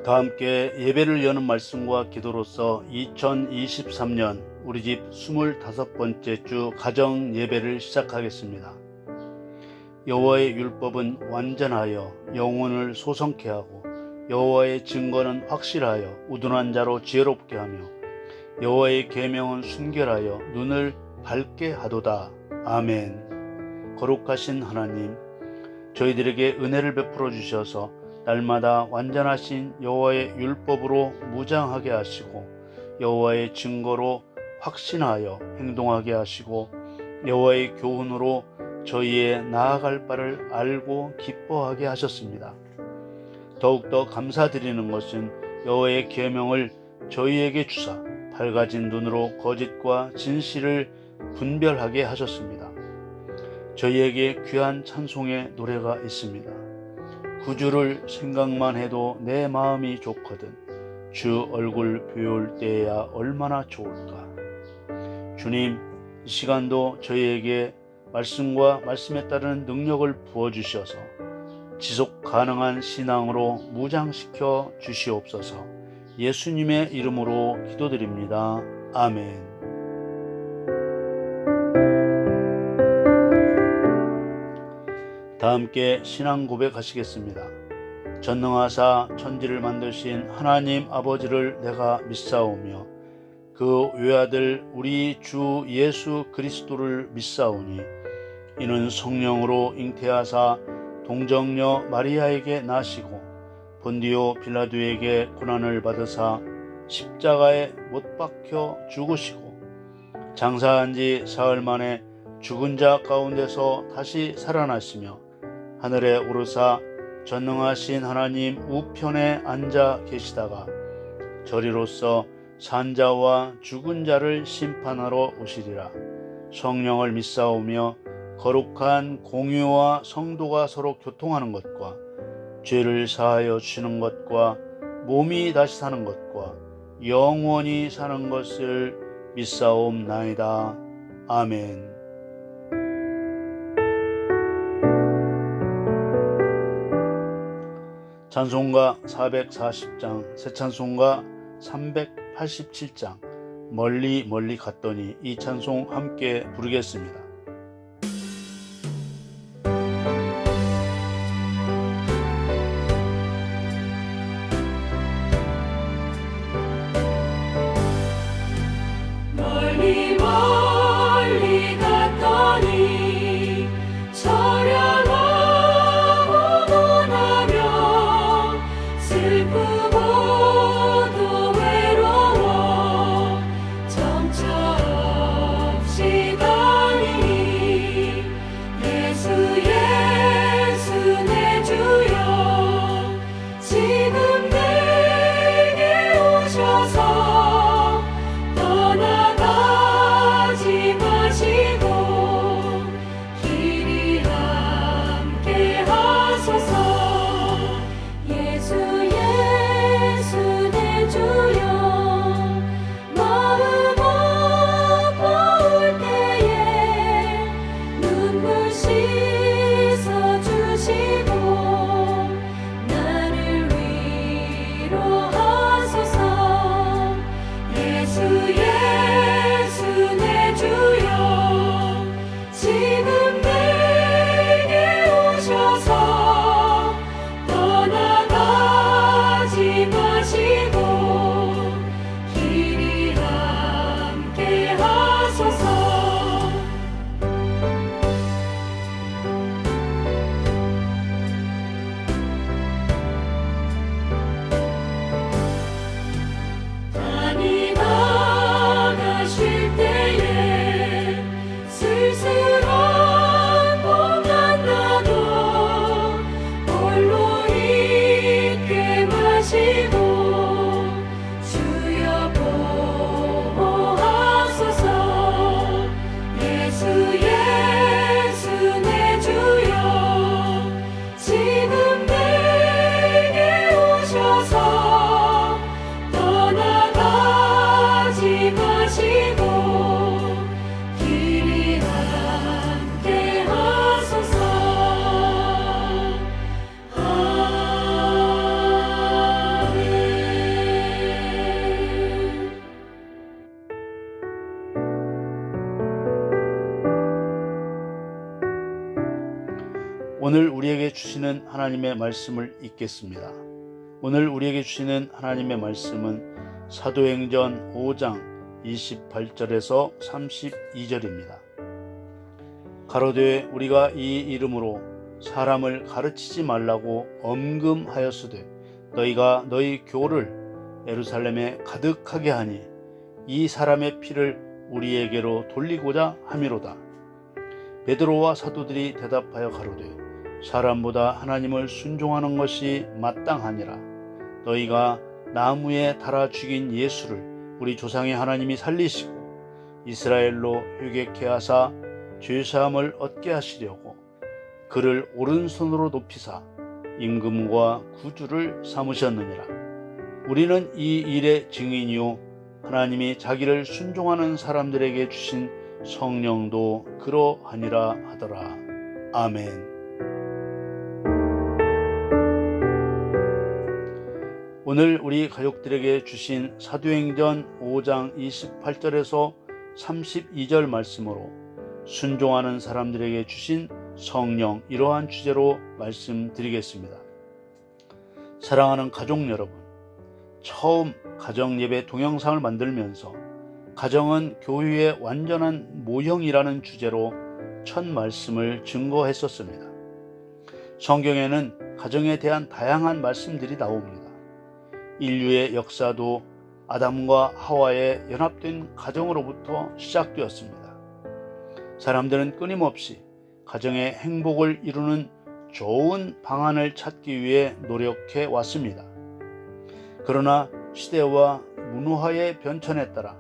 다 함께 예배를 여는 말씀과 기도로서 2023년 우리 집 25번째 주 가정 예배를 시작하겠습니다. 여호와의 율법은 완전하여 영혼을 소성케 하고 여호와의 증거는 확실하여 우둔한 자로 지혜롭게 하며 여호와의 계명은 순결하여 눈을 밝게 하도다. 아멘. 거룩하신 하나님, 저희들에게 은혜를 베풀어 주셔서 날마다 완전하신 여호와의 율법으로 무장하게 하시고 여호와의 증거로 확신하여 행동하게 하시고 여호와의 교훈으로 저희의 나아갈 바를 알고 기뻐하게 하셨습니다. 더욱더 감사드리는 것은 여호와의 계명을 저희에게 주사 밝아진 눈으로 거짓과 진실을 분별하게 하셨습니다. 저희에게 귀한 찬송의 노래가 있습니다. 구주를 생각만 해도 내 마음이 좋거든 주 얼굴 배울 때야 얼마나 좋을까. 주님, 이 시간도 저희에게 말씀과 말씀에 따르는 능력을 부어주셔서 지속 가능한 신앙으로 무장시켜 주시옵소서. 예수님의 이름으로 기도드립니다. 아멘. 다 함께 신앙 고백하시겠습니다. 전능하사 천지를 만드신 하나님 아버지를 내가 믿사오며 그 외아들 우리 주 예수 그리스도를 믿사오니 이는 성령으로 잉태하사 동정녀 마리아에게 나시고 본디오 빌라도에게 고난을 받으사 십자가에 못 박혀 죽으시고 장사한 지 사흘 만에 죽은 자 가운데서 다시 살아나시며 하늘에 오르사 전능하신 하나님 우편에 앉아 계시다가 저리로서 산자와 죽은 자를 심판하러 오시리라. 성령을 믿사오며 거룩한 공유와 성도가 서로 교통하는 것과 죄를 사하여 주시는 것과 몸이 다시 사는 것과 영원히 사는 것을 믿사옵나이다. 아멘. 찬송가 440장, 새 찬송가 387장, 멀리 멀리 갔더니, 이 찬송 함께 부르겠습니다. 멀리 멀리 갔더니 저려하고 원하며 슬프고도 외로워 정처 없이 가니 예수 예수 내 주여 지금 내게 오셔서 떠나가지 마시고 길이 함께 하소서. 예수 예수 내 주여 마음 아파올 때에 눈물 씻어 주시고 나를 위로하소서. 오늘 우리에게 주시는 하나님의 말씀을 읽겠습니다. 오늘 우리에게 주시는 하나님의 말씀은 사도행전 5장 28절에서 32절입니다. 가로되 우리가 이 이름으로 사람을 가르치지 말라고 엄금하였으되 너희가 너희 교를 예루살렘에 가득하게 하니 이 사람의 피를 우리에게로 돌리고자 함이로다. 베드로와 사도들이 대답하여 가로되 사람보다 하나님을 순종하는 것이 마땅하니라. 너희가 나무에 달아 죽인 예수를 우리 조상의 하나님이 살리시고 이스라엘로 휴게케 하사 죄사함을 얻게 하시려고 그를 오른손으로 높이사 임금과 구주를 삼으셨느니라. 우리는 이 일의 증인이요 하나님이 자기를 순종하는 사람들에게 주신 성령도 그러하니라 하더라. 아멘. 오늘 우리 가족들에게 주신 사도행전 5장 28절에서 32절 말씀으로 순종하는 사람들에게 주신 성령, 이러한 주제로 말씀드리겠습니다. 사랑하는 가족 여러분, 처음 가정예배 동영상을 만들면서 가정은 교회의 완전한 모형이라는 주제로 첫 말씀을 증거했었습니다. 성경에는 가정에 대한 다양한 말씀들이 나옵니다. 인류의 역사도 아담과 하와의 연합된 가정으로부터 시작되었습니다. 사람들은 끊임없이 가정의 행복을 이루는 좋은 방안을 찾기 위해 노력해 왔습니다. 그러나 시대와 문화의 변천에 따라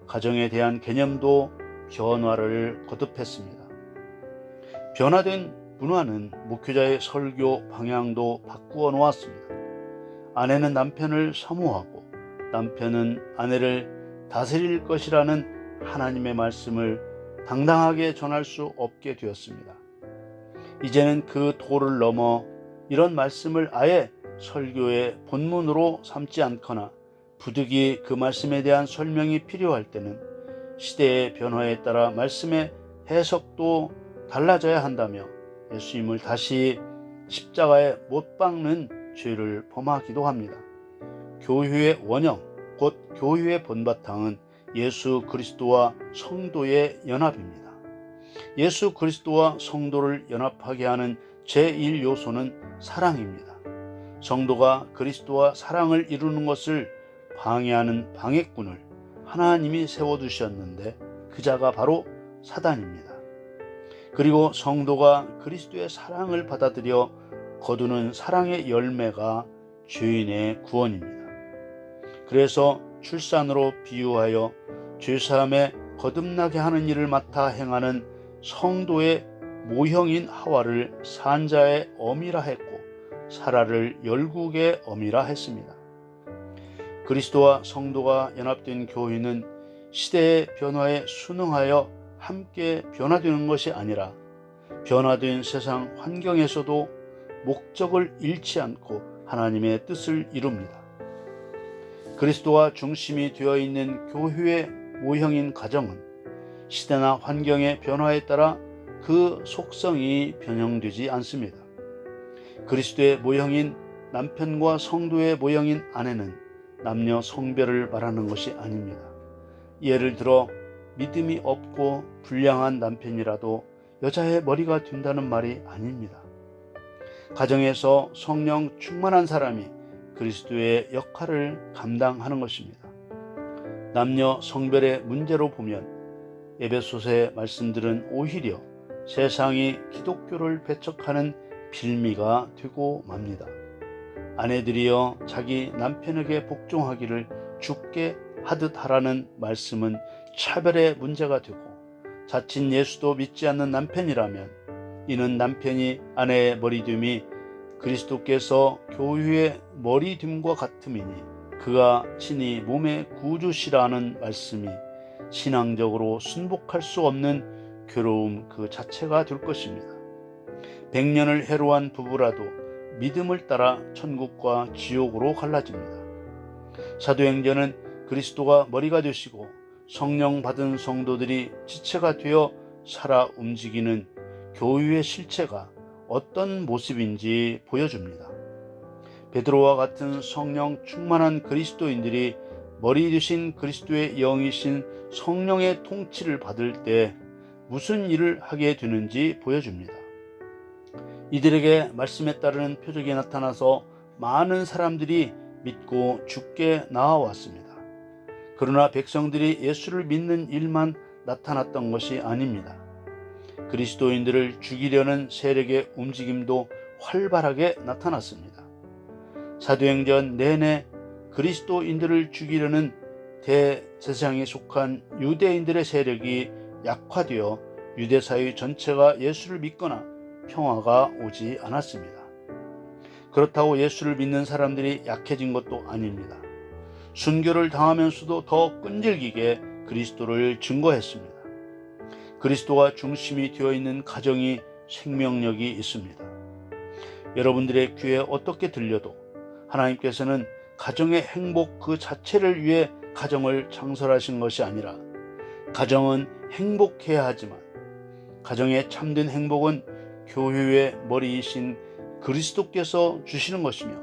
가정에 대한 개념도 변화를 거듭했습니다. 변화된 문화는 목회자의 설교 방향도 바꾸어 놓았습니다. 아내는 남편을 사모하고 남편은 아내를 다스릴 것이라는 하나님의 말씀을 당당하게 전할 수 없게 되었습니다. 이제는 그 도를 넘어 이런 말씀을 아예 설교의 본문으로 삼지 않거나 부득이 그 말씀에 대한 설명이 필요할 때는 시대의 변화에 따라 말씀의 해석도 달라져야 한다며 예수님을 다시 십자가에 못 박는 죄를 범하기도 합니다. 교회의 원형, 곧 교회의 본바탕은 예수 그리스도와 성도의 연합입니다. 예수 그리스도와 성도를 연합하게 하는 제1요소는 사랑입니다. 성도가 그리스도와 사랑을 이루는 것을 방해하는 방해꾼을 하나님이 세워두셨는데 그 자가 바로 사단입니다. 그리고 성도가 그리스도의 사랑을 받아들여 거두는 사랑의 열매가 죄인의 구원입니다. 그래서 출산으로 비유하여 죄사함에 거듭나게 하는 일을 맡아 행하는 성도의 모형인 하와를 산자의 어미라 했고 사라를 열국의 어미라 했습니다. 그리스도와 성도가 연합된 교회는 시대의 변화에 순응하여 함께 변화되는 것이 아니라 변화된 세상 환경에서도 목적을 잃지 않고 하나님의 뜻을 이룹니다. 그리스도와 중심이 되어 있는 교회의 모형인 가정은 시대나 환경의 변화에 따라 그 속성이 변형되지 않습니다. 그리스도의 모형인 남편과 성도의 모형인 아내는 남녀 성별을 말하는 것이 아닙니다. 예를 들어 믿음이 없고 불량한 남편이라도 여자의 머리가 된다는 말이 아닙니다. 가정에서 성령 충만한 사람이 그리스도의 역할을 감당하는 것입니다. 남녀 성별의 문제로 보면 에베소서의 말씀들은 오히려 세상이 기독교를 배척하는 빌미가 되고 맙니다. 아내들이여 자기 남편에게 복종하기를 주께 하듯 하라는 말씀은 차별의 문제가 되고 자칫 예수도 믿지 않는 남편이라면 이는 남편이 아내의 머리됨이 그리스도께서 교회의 머리됨과 같음이니 그가 친히 몸의 구주시라는 말씀이 신앙적으로 순복할 수 없는 괴로움 그 자체가 될 것입니다. 100년을 해로한 부부라도 믿음을 따라 천국과 지옥으로 갈라집니다. 사도행전은 그리스도가 머리가 되시고 성령 받은 성도들이 지체가 되어 살아 움직이는 교회의 실체가 어떤 모습인지 보여줍니다. 베드로와 같은 성령 충만한 그리스도인들이 머리 되신 그리스도의 영이신 성령의 통치를 받을 때 무슨 일을 하게 되는지 보여줍니다. 이들에게 말씀에 따르는 표적이 나타나서 많은 사람들이 믿고 주께 나아왔습니다. 그러나 백성들이 예수를 믿는 일만 나타났던 것이 아닙니다. 그리스도인들을 죽이려는 세력의 움직임도 활발하게 나타났습니다. 사도행전 내내 그리스도인들을 죽이려는 대제사장에 속한 유대인들의 세력이 약화되어 유대 사회 전체가 예수를 믿거나 평화가 오지 않았습니다. 그렇다고 예수를 믿는 사람들이 약해진 것도 아닙니다. 순교를 당하면서도 더 끈질기게 그리스도를 증거했습니다. 그리스도가 중심이 되어 있는 가정이 생명력이 있습니다. 여러분들의 귀에 어떻게 들려도 하나님께서는 가정의 행복 그 자체를 위해 가정을 창설하신 것이 아니라 가정은 행복해야 하지만 가정의 참된 행복은 교회의 머리이신 그리스도께서 주시는 것이며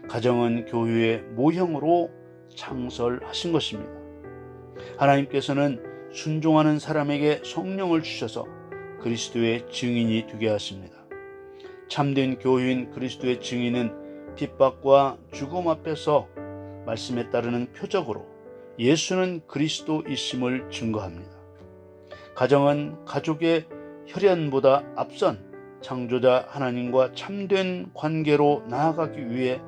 가정은 교회의 모형으로 창설하신 것입니다. 하나님께서는 순종하는 사람에게 성령을 주셔서 그리스도의 증인이 되게 하십니다. 참된 교회인 그리스도의 증인은 핍박과 죽음 앞에서 말씀에 따르는 표적으로 예수는 그리스도이심을 증거합니다. 가정은 가족의 혈연보다 앞선 창조자 하나님과 참된 관계로 나아가기 위해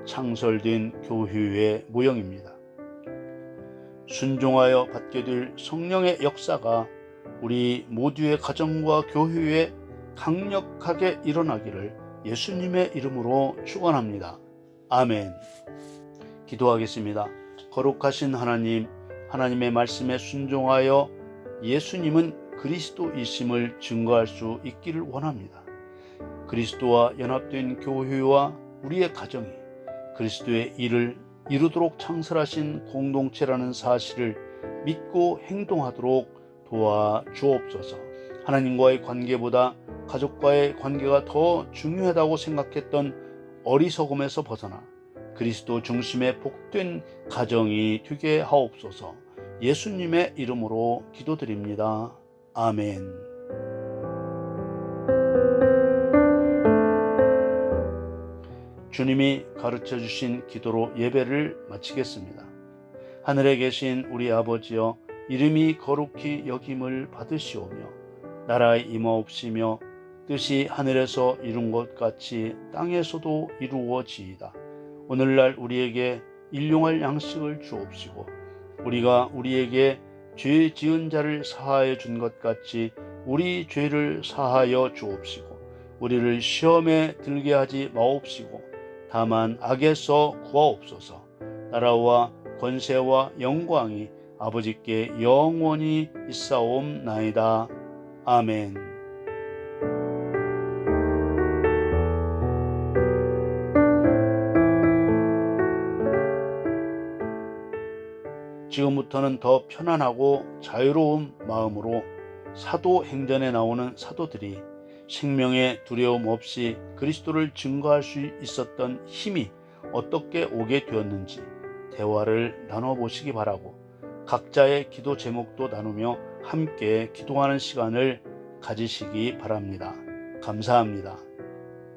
창설된 교회의 모형입니다. 순종하여 받게 될 성령의 역사가 우리 모두의 가정과 교회에 강력하게 일어나기를 예수님의 이름으로 축원합니다. 아멘. 기도하겠습니다. 거룩하신 하나님, 하나님의 말씀에 순종하여 예수님은 그리스도이심을 증거할 수 있기를 원합니다. 그리스도와 연합된 교회와 우리의 가정이 그리스도의 일을 이루도록 창설하신 공동체라는 사실을 믿고 행동하도록 도와주옵소서. 하나님과의 관계보다 가족과의 관계가 더 중요하다고 생각했던 어리석음에서 벗어나 그리스도 중심의 복된 가정이 되게 하옵소서. 예수님의 이름으로 기도드립니다. 아멘. 주님이 가르쳐 주신 기도로 예배를 마치겠습니다. 하늘에 계신 우리 아버지여, 이름이 거룩히 여김을 받으시오며 나라의 임하옵시며 뜻이 하늘에서 이룬 것 같이 땅에서도 이루어지이다. 오늘날 우리에게 일용할 양식을 주옵시고 우리가 우리에게 죄 지은 자를 사하여 준 것 같이 우리 죄를 사하여 주옵시고 우리를 시험에 들게 하지 마옵시고 다만 악에서 구하옵소서. 나라와 권세와 영광이 아버지께 영원히 있사옵나이다. 아멘. 지금부터는 더 편안하고 자유로운 마음으로 사도행전에 나오는 사도들이 생명의 두려움 없이 그리스도를 증거할 수 있었던 힘이 어떻게 오게 되었는지 대화를 나눠보시기 바라고, 각자의 기도 제목도 나누며 함께 기도하는 시간을 가지시기 바랍니다. 감사합니다.